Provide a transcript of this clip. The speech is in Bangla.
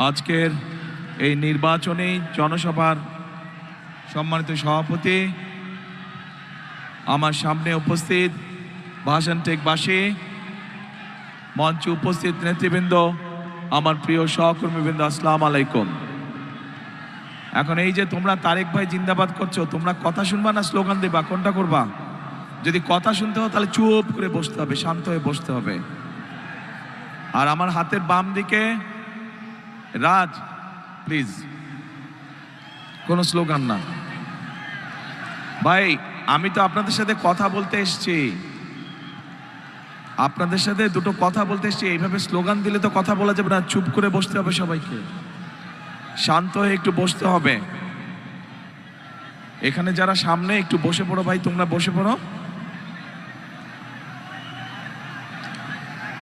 আজকের এই নির্বাচনী জনসভার সম্মানিত সভাপতি, আমার সামনে উপস্থিত ভাষানটেকবাসী, মঞ্চে উপস্থিত নেতৃবৃন্দ, আমার প্রিয় সহকর্মীবৃন্দ, আসসালামু আলাইকুম। এখন এই যে তোমরা তারেক ভাই জিন্দাবাদ করছো, তোমরা কথা শুনবা না স্লোগান দেবা, কোনটা করবা? যদি কথা শুনতে হয় তাহলে চুপ করে বসতে হবে, শান্ত হয়ে বসতে হবে। আর আমার হাতের বাম দিকে রাজ, প্লিজ কোনো স্লোগান না। ভাই আমি তো আপনাদের সাথে কথা বলতে এসেছি, আপনাদের সাথে দুটো কথা বলতে এসেছি। এইভাবে স্লোগান দিলে তো কথা বলা যাবে না, চুপ করে বসতে হবে, সবাইকে শান্ত হয়ে একটু বসতে হবে। এখানে যারা সামনে একটু বসে পড়ো ভাই, তোমরা বসে পড়ো।